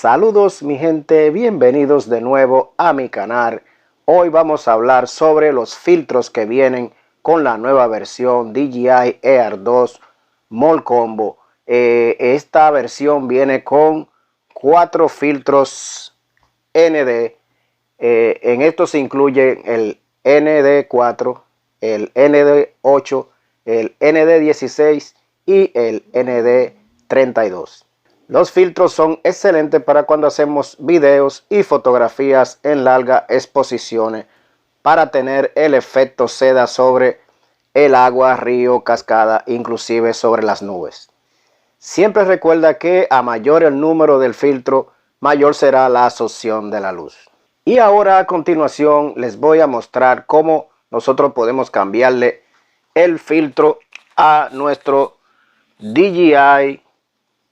Saludos mi gente, bienvenidos de nuevo a mi canal. Hoy vamos a hablar sobre los filtros que vienen con la nueva versión DJI Air 2 Mall Combo. Esta versión viene con 4 filtros ND. En esto se incluye el ND4, el ND8, el ND16 y el ND32. Los filtros son excelentes para cuando hacemos videos y fotografías en largas exposiciones para tener el efecto seda sobre el agua, río, cascada, inclusive sobre las nubes. Siempre recuerda que a mayor el número del filtro, mayor será la absorción de la luz. Y ahora a continuación les voy a mostrar cómo nosotros podemos cambiarle el filtro a nuestro DJI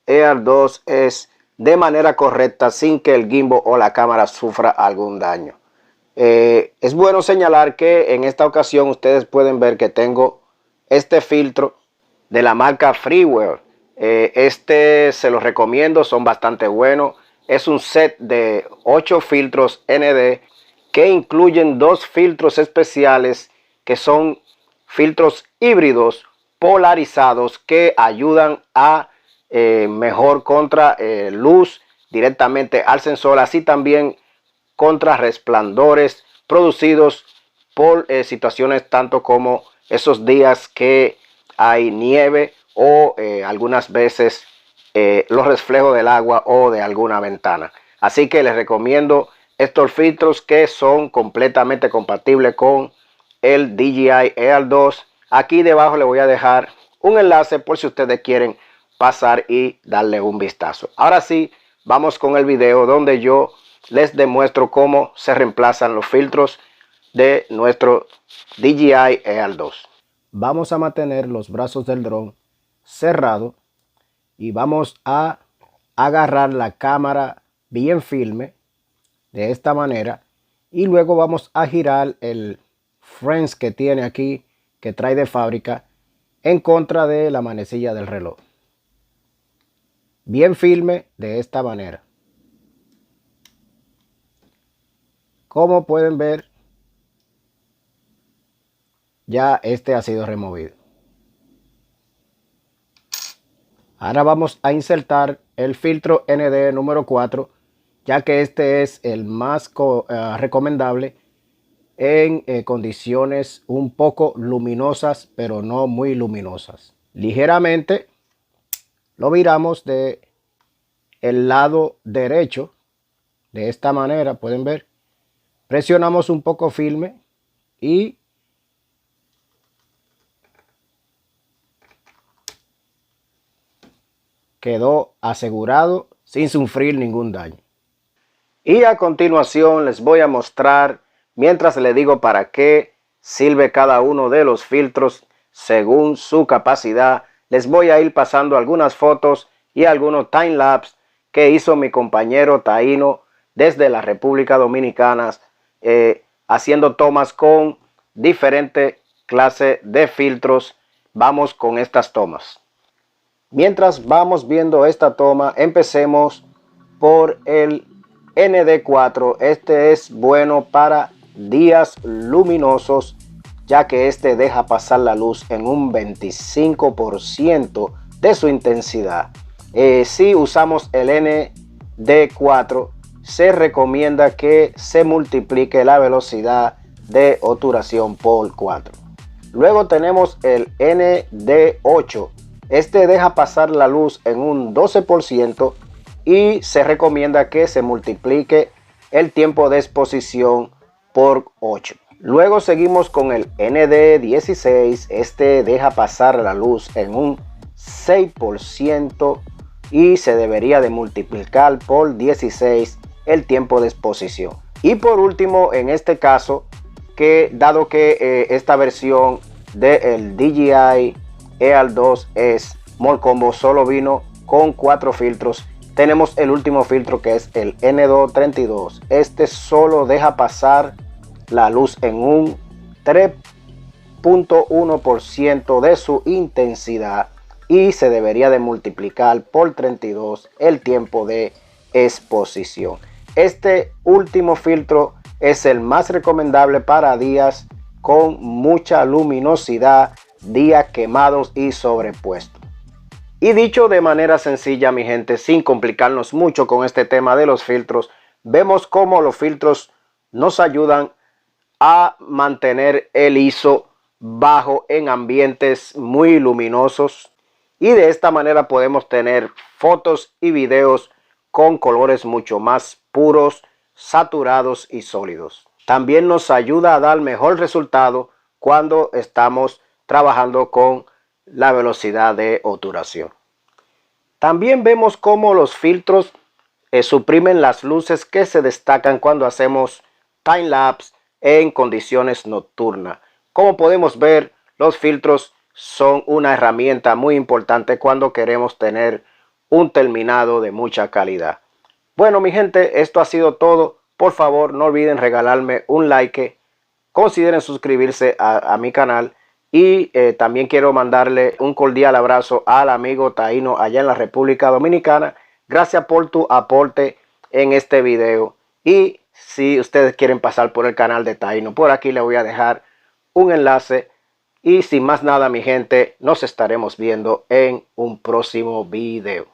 Air 2S de manera correcta sin que el gimbal o la cámara sufra algún daño. Es bueno señalar que en esta ocasión ustedes pueden ver que tengo este filtro de la marca Freeware. Este se los recomiendo, son bastante buenos. Es un set de 8 filtros ND que incluyen 2 filtros especiales que son filtros híbridos polarizados que ayudan a mejor contra luz directamente al sensor, así también contra resplandores producidos por situaciones tanto como esos días que hay nieve o algunas veces los reflejos del agua o de alguna ventana. Así que les recomiendo estos filtros que son completamente compatibles con el DJI Air 2. Aquí debajo les voy a dejar un enlace por si ustedes quieren pasar y darle un vistazo. Ahora sí, vamos con el video donde yo les demuestro cómo se reemplazan los filtros de nuestro DJI Air 2. Vamos a mantener los brazos del dron cerrados y vamos a agarrar la cámara bien firme de esta manera y luego vamos a girar el frames que tiene aquí, que trae de fábrica, en contra de la manecilla del reloj. Bien firme de esta manera. Como pueden ver, ya este ha sido removido. Ahora vamos a insertar el filtro ND número 4, ya que este es el más recomendable en condiciones un poco luminosas, pero no muy luminosas. Ligeramente lo viramos de el lado derecho, de esta manera, pueden ver. Presionamos un poco firme y quedó asegurado sin sufrir ningún daño. Y a continuación les voy a mostrar, mientras les digo para qué sirve cada uno de los filtros según su capacidad, les voy a ir pasando algunas fotos y algunos timelapse que hizo mi compañero Taino desde la República Dominicana, haciendo tomas con diferentes clases de filtros. Vamos con estas tomas. Mientras vamos viendo esta toma, empecemos por el ND4. Este es bueno para días luminosos, ya que este deja pasar la luz en un 25% de su intensidad. Si usamos el ND4, se recomienda que se multiplique la velocidad de obturación por 4. Luego tenemos el ND8. Este deja pasar la luz en un 12% y se recomienda que se multiplique el tiempo de exposición por 8. Luego seguimos con el ND16. Este deja pasar la luz en un 6% y se debería de multiplicar por 16 el tiempo de exposición. Y por último, en este caso, que dado que esta versión del DJI Air 2S Mall Combo solo vino con 4 filtros, tenemos el último filtro que es el ND32. Este solo deja pasar la luz en un 3.1% de su intensidad y se debería de multiplicar por 32 el tiempo de exposición. Este último filtro es el más recomendable para días con mucha luminosidad, días quemados y sobrepuestos. Y dicho de manera sencilla, mi gente, sin complicarnos mucho con este tema de los filtros, vemos cómo los filtros nos ayudan a mantener el ISO bajo en ambientes muy luminosos, y de esta manera podemos tener fotos y videos con colores mucho más puros, saturados y sólidos. También nos ayuda a dar mejor resultado cuando estamos trabajando con la velocidad de obturación. También vemos cómo los filtros suprimen las luces que se destacan cuando hacemos time lapse en condiciones nocturnas. Como podemos ver, los filtros son una herramienta muy importante cuando queremos tener un terminado de mucha calidad. Bueno, mi gente, esto ha sido todo. Por favor, no olviden regalarme un like, consideren suscribirse a mi canal, y también quiero mandarle un cordial abrazo al amigo Taíno allá en la República Dominicana. Gracias por tu aporte en este video, y si ustedes quieren pasar por el canal de Taíno, por aquí les voy a dejar un enlace. Y sin más nada, mi gente, nos estaremos viendo en un próximo video.